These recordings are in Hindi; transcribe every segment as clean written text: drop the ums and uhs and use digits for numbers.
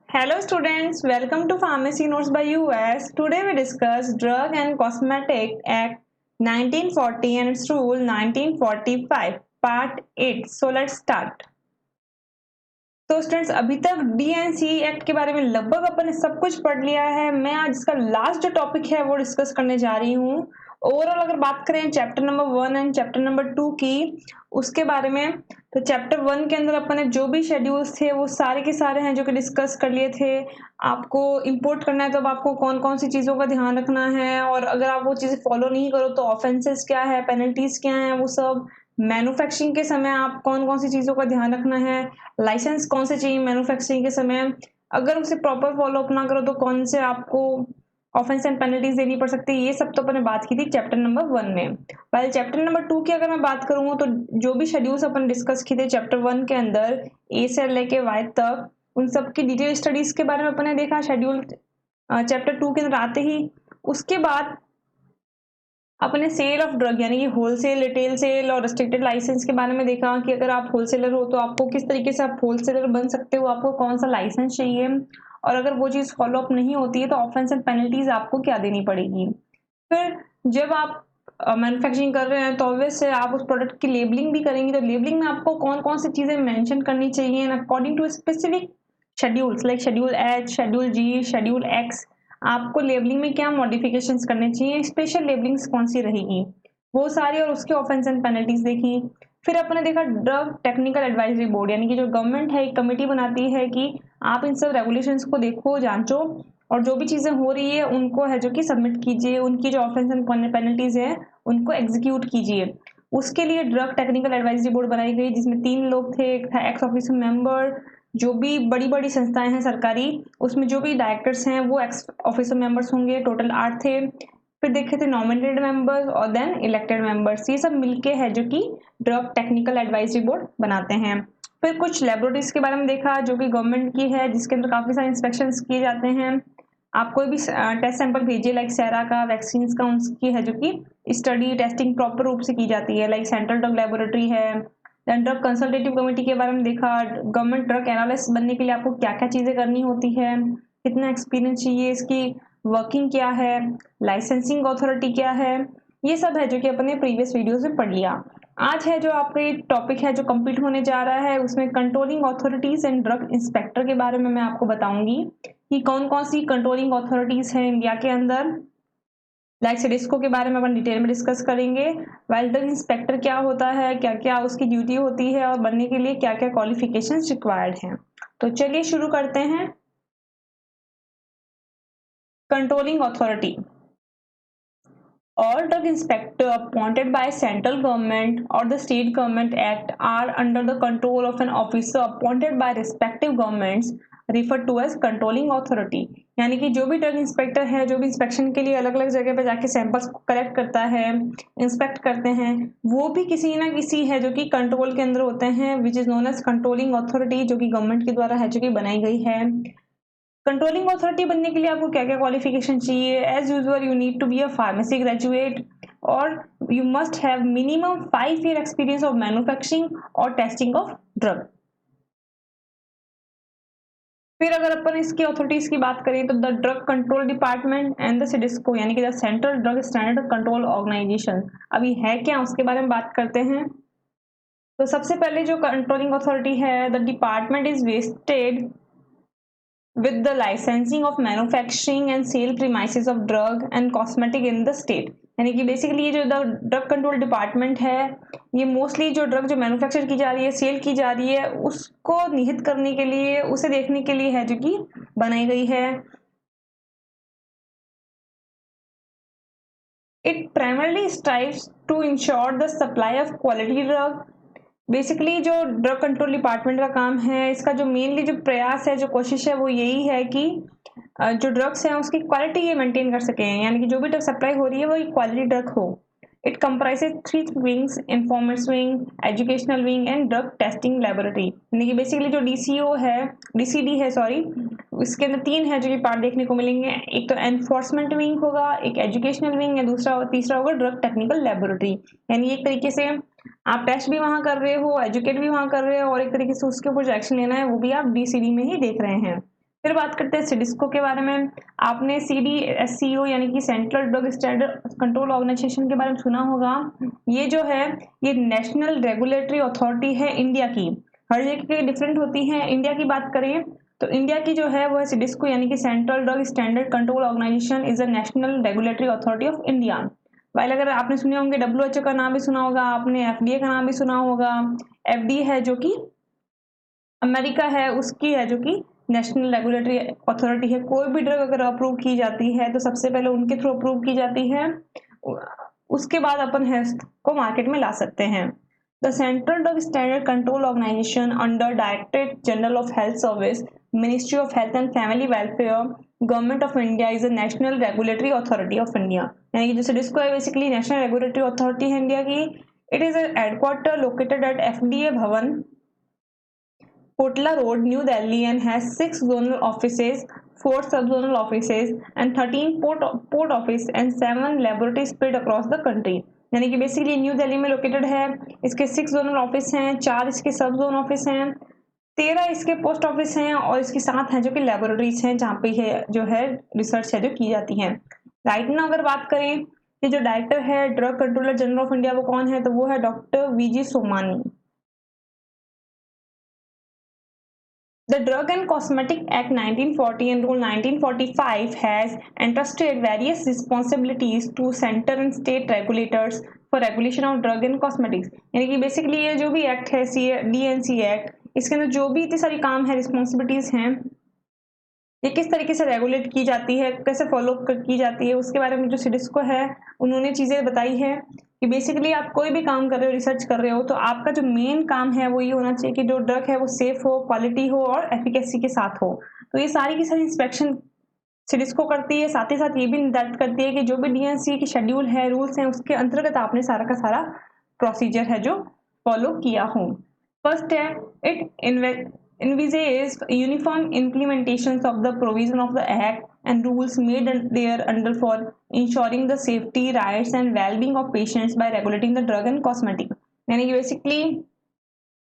Hello students, welcome to Pharmacy Notes by US. Today we discuss Drug and Cosmetic Act 1940 and its rule 1945, Part 8. So let's start. तो स्टूडेंट्स अभी तक DNC एक्ट के बारे में लगभग अपन ने सब कुछ पढ़ लिया है। मैं आज इसका लास्ट जो टॉपिक है वो डिस्कस करने जा रही हूँ। ओवरऑल अगर बात करें chapter number 1 and chapter number 2 की, उसके बारे में, तो चैप्टर 1 के अंदर अपन ने जो भी शेड्यूल्स थे वो सारे के सारे हैं जो कि डिस्कस कर लिए थे। आपको इंपोर्ट करना है तो अब आपको कौन कौन सी चीज़ों का ध्यान रखना है, और अगर आप वो चीज़ें फॉलो नहीं करो तो ऑफेंसेस क्या है, पेनल्टीज क्या है, वो सब। मैन्युफैक्चरिंग के समय आप कौन कौन सी चीज़ों का ध्यान रखना है, लाइसेंस कौन से चाहिए मैन्युफैक्चरिंग के समय, अगर उसे प्रॉपर फॉलो अप ना करो तो कौन से आपको ऑफेंस एंड पेनल्टीज देनी पड़ सकती है। ये सब तो अपन ने बात की थी चैप्टर नंबर 1 में। पहले चैप्टर नंबर 2 की अगर मैं बात करूँ तो जो भी शेड्यूल्स अपन डिस्कस किए थे चैप्टर 1 के अंदर, ए से लेके वाई तक, उन सब की डिटेल स्टडीज के बारे में अपन ने देखा शेड्यूल चैप्टर 2 के अंदर आते ही। उसके बाद अपने सेल ऑफ ड्रग यानी कि होलसेल, रिटेल सेल और रिस्ट्रिक्टेड लाइसेंस के बारे में देखा कि अगर आप होलसेलर हो तो आपको किस तरीके से आप होलसेलर बन सकते हो, आपको कौन सा लाइसेंस चाहिए, और अगर वो चीज़ फॉलो अप नहीं होती है तो ऑफेंस एंड पेनल्टीज आपको क्या देनी पड़ेगी। फिर जब आप मैन्युफैक्चरिंग कर रहे हैं तो ऑब्वियस है आप उस प्रोडक्ट की लेबलिंग भी करेंगे, तो लेबलिंग में आपको कौन कौन सी चीज़ें मेंशन करनी चाहिए and according to specific schedules like schedule H, schedule G, schedule X, आपको लेबलिंग में क्या मॉडिफिकेशंस करने चाहिए, स्पेशल लेबलिंग्स कौन सी रहेगी, वो सारी, और उसके ऑफेंस एंड पेनल्टीज देखी। फिर अपने देखा ड्रग टेक्निकल एडवाइजरी बोर्ड, यानी कि जो गवर्नमेंट है एक कमेटी बनाती है कि आप इन सब रेगुलेशंस को देखो, जांचो, और जो भी चीज़ें हो रही है उनको है जो कि सबमिट कीजिए, उनकी जो ऑफेंस एंड पेनल्टीज है उनको एग्जीक्यूट कीजिए। उसके लिए ड्रग टेक्निकल एडवाइजरी बोर्ड बनाई गई जिसमें 3 लोग थे। एक था एक्स ऑफिसर मेंबर, जो भी बड़ी बड़ी संस्थाएं हैं सरकारी, उसमें जो भी डायरेक्टर्स हैं वो एक्स ऑफिसर मेंबर्स होंगे, टोटल 8 थे। फिर देखे थे नॉमिनेटेड मेंबर्स और देन इलेक्टेड मेंबर्स, ये सब मिलके है जो कि ड्रग टेक्निकल एडवाइजरी बोर्ड बनाते हैं। फिर कुछ लेबोरेटरीज के बारे में देखा जो कि गवर्नमेंट की है, जिसके अंदर काफी सारे इंस्पेक्शन किए जाते हैं। आप कोई भी टेस्ट सैंपल भेजिए लाइक सेरा का, वैक्सीन का, उनकी है जो कि स्टडी टेस्टिंग प्रॉपर रूप से की जाती है, लाइक सेंट्रल ड्रग लेबोरेटरी है। ड्रग कंसल्टेटिव कमेटी के बारे में देखा, गवर्नमेंट ड्रग एनालिस्ट बनने के लिए आपको क्या क्या चीज़ें करनी होती है, कितना एक्सपीरियंस चाहिए, इसकी वर्किंग क्या है, लाइसेंसिंग अथॉरिटी क्या है, ये सब है जो कि अपने प्रीवियस वीडियोस में पढ़ लिया। आज है जो आपके टॉपिक है जो कंप्लीट होने जा रहा है, उसमें controlling authorities and drug inspector के बारे में मैं आपको बताऊंगी कि कौन कौन सी कंट्रोलिंग अथॉरिटीज हैं इंडिया के अंदर। लाइक सिडिस्को के बारे में अपन डिटेल में डिस्कस करेंगे। वाइल्ड ड्रग इंस्पेक्टर क्या होता है, क्या क्या उसकी ड्यूटी होती है, और बनने के लिए क्या क्या क्वालिफिकेशंस रिक्वायर्ड हैं। तो चलिए शुरू करते हैं। Controlling authority, all drug inspector appointed by central government or the state government act are under the control of an officer appointed by respective governments referred to as controlling authority। यानी कि जो भी ड्रग इंस्पेक्टर है, जो भी इंस्पेक्शन के लिए अलग अलग जगह पे जाके सैंपल्स कलेक्ट करता है, इंस्पेक्ट करते हैं, वो भी किसी ना किसी है जो कि कंट्रोल के अंदर होते हैं, which is known as controlling authority, जो कि गवर्नमेंट के द्वारा है जो कि बनाई गई है। कंट्रोलिंग अथॉरिटी बनने के लिए आपको क्या क्या क्वालिफिकेशन चाहिए? As usual you need to be a pharmacy graduate, और you must have minimum 5 year experience of manufacturing और टेस्टिंग ऑफ ड्रग। फिर अगर अपन इसकी अथॉरिटीज की बात करें तो the drug control department and the CDSCO, यानी कि the central drug standard control organisation, अभी है क्या उसके बारे में बात करते हैं। तो सबसे पहले जो कंट्रोलिंग अथॉरिटी है, the department is vested with the licensing of manufacturing and sale premises of drug and cosmetic in the state। यानी कि बेसिकली ये जो ड्रग कंट्रोल डिपार्टमेंट है, ये मोस्टली जो ड्रग जो मैन्युफैक्चर की जा रही है, सेल की जा रही है, उसको निहित करने के लिए, उसे देखने के लिए है जो कि बनाई गई है। It primarily strives to ensure the supply of quality drug. Basically जो ड्रग कंट्रोल डिपार्टमेंट का काम है, इसका जो मेनली जो प्रयास है, जो कोशिश है, वो यही है कि जो ड्रग्स हैं उसकी क्वालिटी ये मेंटेन कर सकें, यानी कि जो भी ड्रग सप्लाई हो रही है वो क्वालिटी ड्रग हो। It comprises 3 wings, enforcement wing, educational wing and drug testing laboratory. यानी कि बेसिकली जो डीसीओ है, डीसीडी है सॉरी, इसके अंदर 3 है जो कि पार्ट देखने को मिलेंगे। एक तो एनफोर्समेंट विंग होगा, एक एजुकेशनल विंग है, दूसरा तीसरा होगा ड्रग टेक्निकल लेबोरेटरी। यानी एक तरीके से आप टेस्ट भी वहां कर रहे हो, एजुकेट भी वहां कर रहे हो, और एक तरीके से उसके ऊपर जो एक्शन लेना है वो भी आप डीसीडी में ही देख रहे हैं। फिर बात करते हैं सिडिस्को के बारे में। आपने CDSCO यानी कि central drug standard control organisation के बारे में सुना होगा। ये जो है ये नेशनल रेगुलेटरी अथॉरिटी है इंडिया की। हर जगह की डिफरेंट होती है। इंडिया की बात करें तो इंडिया की जो है वो है सिडिस्को यानी कि central drug standard control organisation is a national regulatory authority of India. While अगर आपने सुने होंगे WHO का नाम भी सुना होगा, आपने FDA का नाम भी सुना होगा। FDA है जो कि अमेरिका है, उसकी है जो कि नेशनल रेगुलेटरी अथॉरिटी है। कोई भी ड्रग अगर अप्रूव की जाती है तो सबसे पहले उनके थ्रू अप्रूव की जाती है, उसके बाद अपन है को मार्केट में ला सकते हैं। The central drug standard control organisation under directorate general of health service, ministry of health and family welfare, government of India is a national regulatory authority of India. यानी कि जो सिडिस्को है बेसिकली नेशनल रेगुलेटरी अथॉरिटी है इंडिया की। It is headquarter located at FDA Bhavan, Kotla Road, New Delhi, and has 6 zonal offices, 4 sub-zonal offices, and 13 port office and 7 laboratories spread across the country. यानी कि बेसिकली न्यू दिल्ली में लोकेटेड है, इसके 6 जोनल ऑफिस हैं, 4 इसके सब जोन ऑफिस हैं, 13 इसके पोस्ट ऑफिस हैं और इसके 7 हैं जो कि लेबोरेटरीज हैं जहाँ पे है जो है रिसर्च है जो की जाती है। राइट नाउ अगर बात करें कि जो डायरेक्टर है drug controller general of India वो कौन है, तो वो है doctor VG Somani. The Drug and Cosmetic Act 1940 and Rule 1945 has entrusted various responsibilities to center and state regulators for regulation of drug and cosmetics। यानी कि बेसिकली ये जो भी एक्ट है DNC एक्ट, इसके अंदर जो भी इतने सारी काम है रिस्पॉन्सिबिलिटीज हैं, ये किस तरीके से रेगुलेट की जाती है, कैसे फॉलो की जाती है, उसके बारे में जो सिडिस्को है उन्होंने चीज़ें बताई है कि बेसिकली आप कोई भी काम कर रहे हो, रिसर्च कर रहे हो, तो आपका जो मेन काम है वो ये होना चाहिए कि जो ड्रग है वो सेफ हो, क्वालिटी हो और एफिकेसी के साथ हो। तो ये सारी की सारी इंस्पेक्शन सिडिस्को करती है। साथ ही साथ ये भी निर्धारित करती है कि जो भी DNC की शेड्यूल है, रूल्स हैं, उसके अंतर्गत आपने सारा का सारा प्रोसीजर है जो फॉलो किया हो। फर्स्ट है it envisages uniform implementations of the provision of the act and rules made thereunder for ensuring the safety, rights and well-being of patients by regulating the drug and cosmetic। यानी कि बेसिकली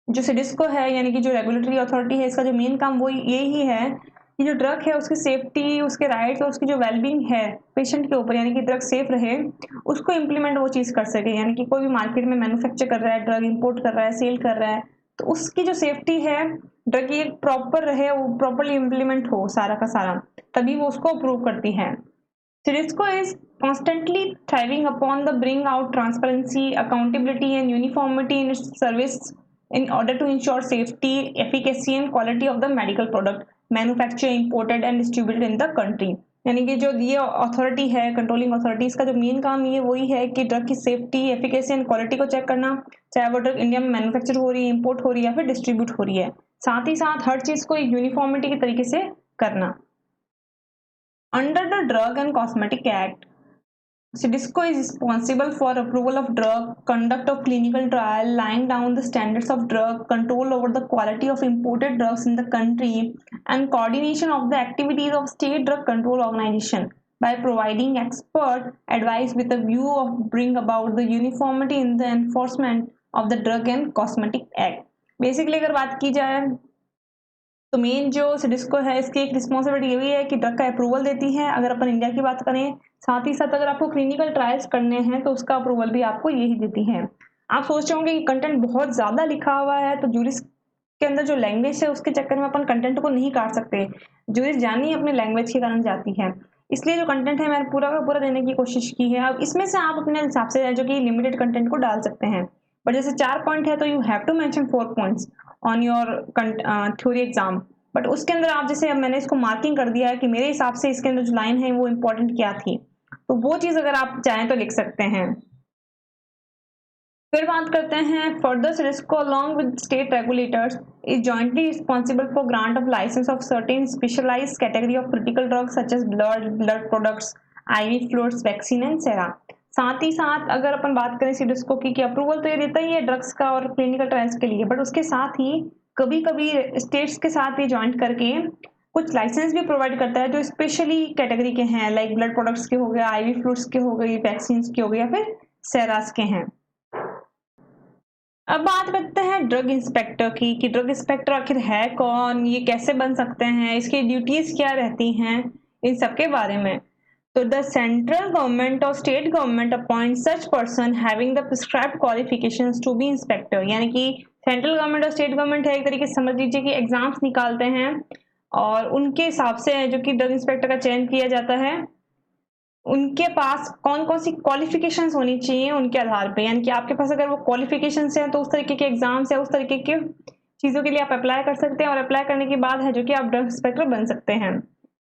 जो सिडिस्को है यानी कि जो रेगुलेटरी अथॉरिटी है, इसका जो मेन काम वो यही है कि जो ड्रग है उसकी सेफ्टी, उसके राइट्स और उसकी जो वेलबींग है पेशेंट के ऊपर, यानी कि ड्रग सेफ रहे, उसको इम्प्लीमेंट वो चीज़ कर सके। यानी कि कोई भी मार्केट में मैन्युफैक्चर कर रहा है, ड्रग इंपोर्ट कर रहा है, सेल कर रहा है, तो उसकी जो सेफ्टी है ड्रग की प्रॉपर रहे, वो प्रॉपरली इम्प्लीमेंट हो सारा का सारा, तभी वो उसको अप्रूव करती है। सिडिस्को is constantly thriving upon the bring out transparency, accountability and uniformity in its service in order to ensure safety, efficacy and quality of the medical product manufactured, imported and distributed in the country। यानी कि जो ये अथॉरिटी है कंट्रोलिंग अथॉरिटी, इसका जो मेन काम ये वही है कि ड्रग की सेफ्टी, एफिकेसी एंड क्वालिटी को चेक करना, चाहे वो ड्रग इंडिया में मैन्युफैक्चर हो रही है, इंपोर्ट हो रही है या फिर डिस्ट्रीब्यूट हो रही है। साथ ही साथ हर चीज़ को एक यूनिफॉर्मिटी के तरीके से करना। Under the Drug and Cosmetic Act, सिडिस्को is responsible for approval of drug, conduct of clinical trial, laying down the standards of drug, control over the quality of imported drugs in the country, and coordination of the activities of state drug control organization by providing expert advice with a view of bring about the uniformity in the enforcement of the Drug and Cosmetic Act। Basically अगर बात की जाए तो मेन जो सिडिस्को है इसकी एक रिस्पॉन्सिबिलिटी यही है कि ड्रग का अप्रूवल देती है अगर अपन इंडिया की बात करें। साथ ही साथ अगर आपको क्लिनिकल ट्रायल्स करने हैं तो उसका अप्रूवल भी आपको यही देती है। आप सोच रहे होंगे कि कंटेंट बहुत ज़्यादा लिखा हुआ है तो जूरिस के अंदर जो लैंग्वेज है उसके चक्कर में अपन कंटेंट को नहीं काट सकते। जूरिस जानी अपने लैंग्वेज के कारण जाती है, इसलिए जो कंटेंट है मैंने पूरा का पूरा देने की कोशिश की है। अब इसमें से आप अपने हिसाब से जो कि लिमिटेड कंटेंट को डाल सकते हैं, बट जैसे 4 पॉइंट है तो you have to mention 4 points on your theory exam. But उसके अंदर आप जैसे अब मैंने इसको मार्किंग कर दिया है कि मेरे हिसाब से इसके अंदर जो लाइन है वो इंपॉर्टेंट क्या थी, तो वो चीज़ अगर आप चाहें तो लिख सकते हैं। फिर बात करते हैं further CDSCO along with state regulators is jointly responsible for grant of licence of certain specialised category of critical drugs such as blood products, IV fluids, vaccine and sera. साथ ही साथ अगर अपन बात करें सिडिस्को की अप्रूवल तो ये देता ही है ड्रग्स का और क्लिनिकल ट्रायल्स के लिए, बट उसके साथ ही कभी कभी स्टेट्स के साथ ये ज्वाइंट करके कुछ लाइसेंस भी प्रोवाइड करता है जो स्पेशली कैटेगरी के हैं, लाइक ब्लड प्रोडक्ट्स के हो गए, IV फ्लूइड्स के हो गई, वैक्सीन के हो गए या फिर सेरास के हैं। अब बात करते हैं ड्रग इंस्पेक्टर की कि ड्रग इंस्पेक्टर आखिर है कौन, ये कैसे बन सकते हैं, इसकी ड्यूटीज क्या रहती हैं, इन सब के बारे में। तो द सेंट्रल गवर्नमेंट और state government appoint such person having the prescribed qualifications to be inspector, यानी कि सेंट्रल गवर्नमेंट और स्टेट गवर्नमेंट है एक तरीके से समझ लीजिए कि एग्जाम्स निकालते हैं और उनके हिसाब से जो कि ड्रग इंस्पेक्टर का चयन किया जाता है, उनके पास कौन कौन सी क्वालिफिकेशंस होनी चाहिए उनके आधार पे, यानी कि आपके पास अगर वो क्वालिफिकेशंस हैं तो उस तरीके के एग्जाम्स है, उस तरीके के चीज़ों के लिए आप अप्लाई कर सकते हैं और अप्लाई करने के बाद है जो कि आप ड्रग इंस्पेक्टर बन सकते हैं।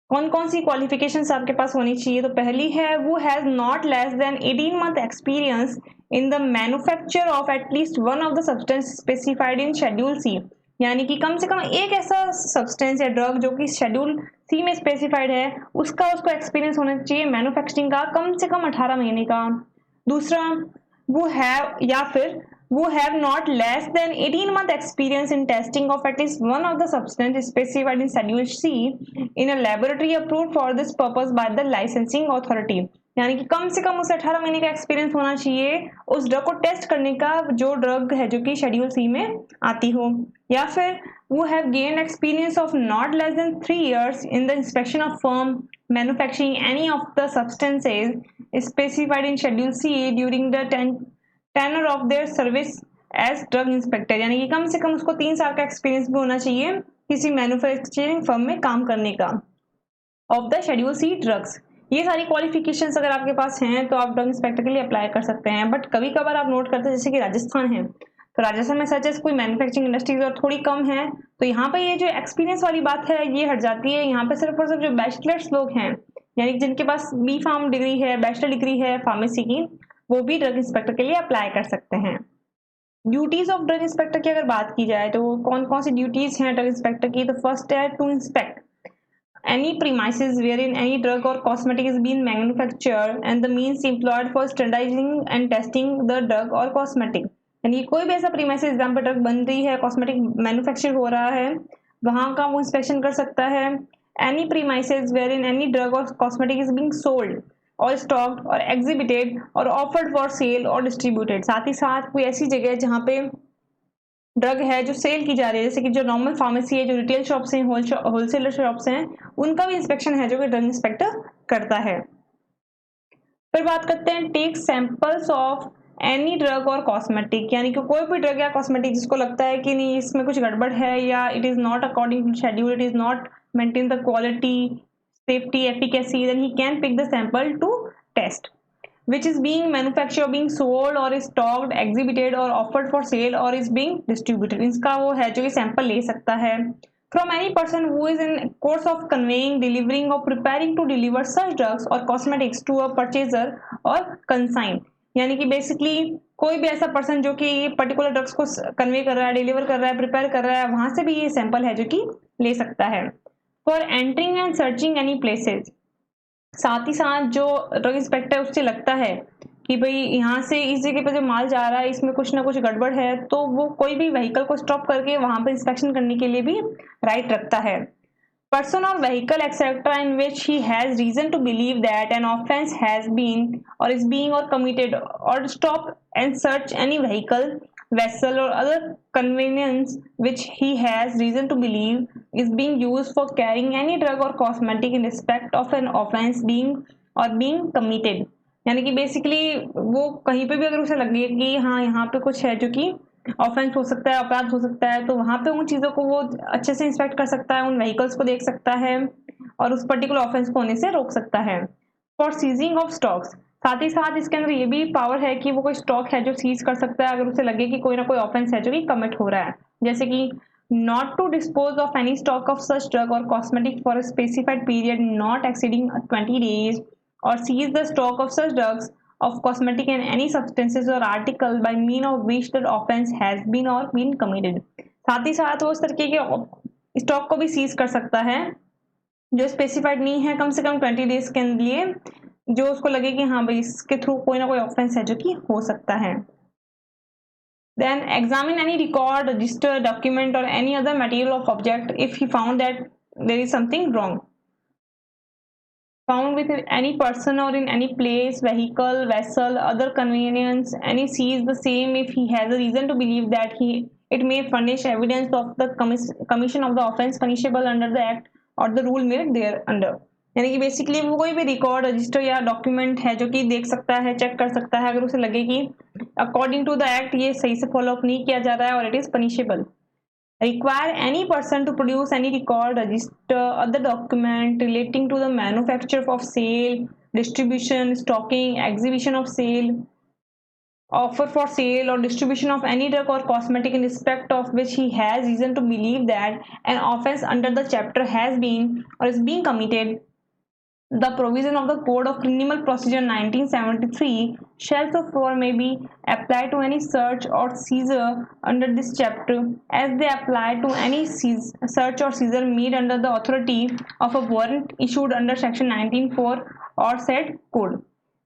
कौन कौन सी क्वालिफिकेशंस आपके पास होनी चाहिए, तो पहली है वो has not less than 18 month experience in the manufacture of at least one of the substance specified in schedule C, यानी कि कम से कम एक ऐसा सब्सटेंस या ड्रग जो कि शेड्यूल सी में स्पेसिफाइड है उसको एक्सपीरियंस होना चाहिए मैन्युफैक्चरिंग का कम से कम 18 महीने का। दूसरा वो हैव या फिर who have not less than 18 month experience in testing of at least one of the substance specified in Schedule C in a laboratory approved for this purpose by the licensing authority, यानी कि कम से कम उसे 18 महीने का एक्सपीरियंस होना चाहिए उस ड्रग को टेस्ट करने का जो ड्रग है जो कि शेड्यूल सी में आती हो। या फिर वो have gained experience of not less then 3 years in the inspection of firm manufacturing any of the substances specified in Schedule C during the tenure of their service as drug inspector, यानी कि कम से कम उसको 3 साल का एक्सपीरियंस भी होना चाहिए किसी मैन्युफैक्चरिंग फर्म में काम करने का of the schedule C drugs. ये सारी क्वालिफिकेशंस अगर आपके पास हैं तो आप ड्रग इंस्पेक्टर के लिए अप्लाई कर सकते हैं। बट कभी कभार आप नोट करते हैं जैसे कि राजस्थान है, तो राजस्थान में सच कोई मैन्युफैक्चरिंग इंडस्ट्रीज और थोड़ी कम है, तो यहाँ पे ये जो एक्सपीरियंस वाली बात है ये हट जाती है। यहाँ पे सिर्फ और सिर्फ जो बैचलर्स लोग हैं यानी जिनके पास बी फार्म डिग्री है, बैचलर डिग्री है फार्मेसी की, वो भी ड्रग इंस्पेक्टर के लिए अप्लाई कर सकते हैं। ड्यूटीज ऑफ ड्रग इंस्पेक्टर की अगर बात की जाए तो कौन कौन सी ड्यूटीज हैं ड्रग इंस्पेक्टर की, तो फर्स्ट है to inspect any premises wherein any drug or cosmetic is being manufactured and the means employed for standardizing and testing the drug or cosmetic, यानी कोई भी ऐसा प्रीमाइसिस जहाँ पर ड्रग बन रही है, कॉस्मेटिक मैन्युफैक्चर हो रहा है, वहां का वो इंस्पेक्शन कर सकता है। Any premises wherein any drug or cosmetic is being sold और स्टॉक्ड और एग्जिबिटेड और ऑफर्ड फॉर सेल और डिस्ट्रीब्यूटेड, साथ ही साथ कोई ऐसी जगह जहाँ पे ड्रग है जो सेल की जा रही है, जैसे कि जो नॉर्मल फार्मेसी है, जो रिटेल शॉप्स हैं, होलसेलर शॉप्स हैं, उनका भी इंस्पेक्शन है जो कि ड्रग इंस्पेक्टर करता है। फिर बात करते हैं take samples of any drug और कॉस्मेटिक, यानी कि कोई भी ड्रग या कॉस्मेटिक जिसको लगता है कि नहीं इसमें कुछ गड़बड़ है या it is not according to schedule, it is not maintain the quality, safety, efficacy, then he can pick the sample to test, which is being manufactured, being sold or is stocked, exhibited or offered for sale or is being distributed। इसका वो है जो ये सैंपल ले सकता है from any person who is in course of conveying, delivering or preparing to deliver such drugs or cosmetics to a purchaser or consign, यानी कि बेसिकली कोई भी ऐसा पर्सन जो कि पर्टिकुलर ड्रग्स को कन्वे कर रहा है, डिलीवर कर रहा है, प्रिपेयर कर रहा है, वहां से भी ये सैंपल है जो कि ले सकता है। For entering and searching any places, साथ ही साथ जो ड्रग इंस्पेक्टर उससे लगता है कि भाई यहाँ से इस जगह पर जो माल जा रहा है इसमें कुछ ना कुछ गड़बड़ है, तो वो कोई भी व्हीकल को स्टॉप करके वहां पर इंस्पेक्शन करने के लिए भी राइट रखता है। person or vehicle etc in which he has reason to believe that an offense has been or is being or committed, or stop and search any vehicle, vessel or other convenience which he has reason to believe is being used for carrying any drug or cosmetic in respect of an offense being or being committed, यानी कि बेसिकली वो कहीं पे भी अगर उसे लगे कि हाँ यहाँ पे कुछ है जो कि ऑफेंस हो सकता है, अपराध हो सकता है, तो वहां पे उन चीजों को वो अच्छे से इंस्पेक्ट कर सकता है, उन व्हीकल्स को देख सकता है और उस पर्टिकुलर ऑफेंस को होने से रोक सकता है। फॉर सीजिंग ऑफ स्टॉक्स, साथ ही साथ इसके अंदर ये भी पावर है कि वो कोई स्टॉक है जो सीज कर सकता है अगर उसे लगे कि कोई ना कोई ऑफेंस है जो कि कमिट हो रहा है, जैसे कि not to dispose of any stock of such drug or cosmetic for a specified period not exceeding 20 days, or seize the stock of such drugs of cosmetic and any substances or article by mean of which the offense has been or been committed। साथ ही साथ वो उस तरीके के स्टॉक को भी सीज कर सकता है जो स्पेसिफाइड नहीं है, कम से कम 20 डेज के लिए, जो उसको लगे कि हाँ भाई इसके थ्रू कोई ना कोई ऑफेंस है जो कि हो सकता है। Then examine any record, register, document or any other material of object if he found that there is something wrong। found with any person or in any place, vehicle, vessel, other convenience, and he sees the same if he has a reason to believe that it may furnish evidence of the commission of the offense punishable under the act or the rule made there under. यानी कि बेसिकली वो कोई भी रिकॉर्ड, रजिस्टर या डॉक्यूमेंट है जो कि देख सकता है, चेक कर सकता है, अगर उसे लगे कि अकॉर्डिंग टू द एक्ट ये सही से फॉलो अप नहीं किया जा रहा है और it is punishable. Require any person to produce any record, register, other document relating to the manufacture of sale, distribution, stocking, exhibition of sale, offer for sale or distribution of any drug or cosmetic in respect of which he has reason to believe that an offense under the chapter has been or is being committed. The provision of the Code of Criminal Procedure 1973 shall so far may be applied to any search or seizure under this chapter as they apply to any search or seizure made under the authority of a warrant issued under section 19(4) और said code.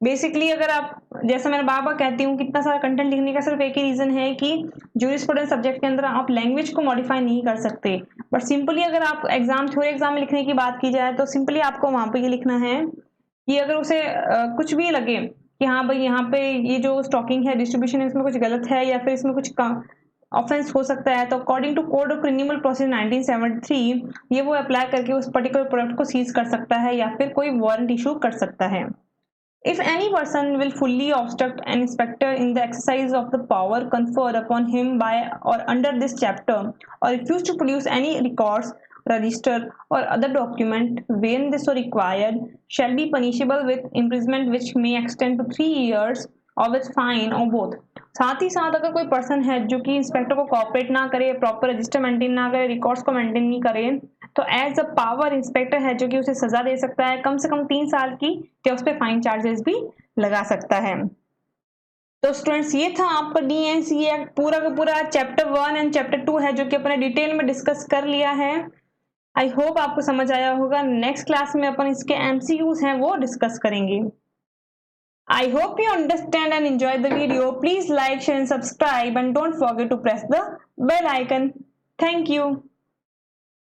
बेसिकली अगर आप, जैसा मैं बार बार कहती हूँ, कितना सारा कंटेंट लिखने का सिर्फ एक ही रीजन है कि जूरिस्प्रूडेंस सब्जेक्ट के अंदर आप लैंग्वेज को मॉडिफाई नहीं कर सकते, बट सिंपली अगर आप थ्योरी एग्जाम में लिखने की बात की जाए तो सिंपली आपको वहां पे ये लिखना है कि अगर उसे कुछ भी लगे कि हाँ भाई यहाँ पे ये जो स्टॉकिंग है, डिस्ट्रीब्यूशन है, इसमें कुछ गलत है या फिर इसमें कुछ ऑफेंस हो सकता है, तो according to code of criminal procedure 1973 ये वो अप्लाई करके उस पर्टिकुलर प्रोडक्ट को सीज कर सकता है या फिर कोई वारंट इशू कर सकता है. If any person will fully obstruct an inspector in the exercise of the power conferred upon him by or under this chapter, or refuse to produce any records, register, or other document when this so required, shall be punishable with imprisonment which may extend to 3 years or with fine or both. साथ ही साथ अगर कोई पर्सन है जो कि इंस्पेक्टर को कॉपरेट ना करे, प्रॉपर रजिस्टर मेंटेन ना करे, रिकॉर्ड्स को मेंटेन नहीं करे, तो एज अ पावर इंस्पेक्टर है जो कि उसे सजा दे सकता है कम से कम 3 साल की, या उस पर फाइन चार्जेस भी लगा सकता है. तो स्टूडेंट्स ये था आपका डीएनसी एक्ट पूरा का पूरा चैप्टर 1 एंड चैप्टर 2 है जो कि अपने डिटेल में डिस्कस कर लिया है. आई होप आपको समझ आया होगा. नेक्स्ट क्लास में अपन इसके एमसीक्यूज हैं वो डिस्कस करेंगे. I hope you understand and enjoy the video. Please like, share and subscribe and don't forget to press the bell icon. Thank you.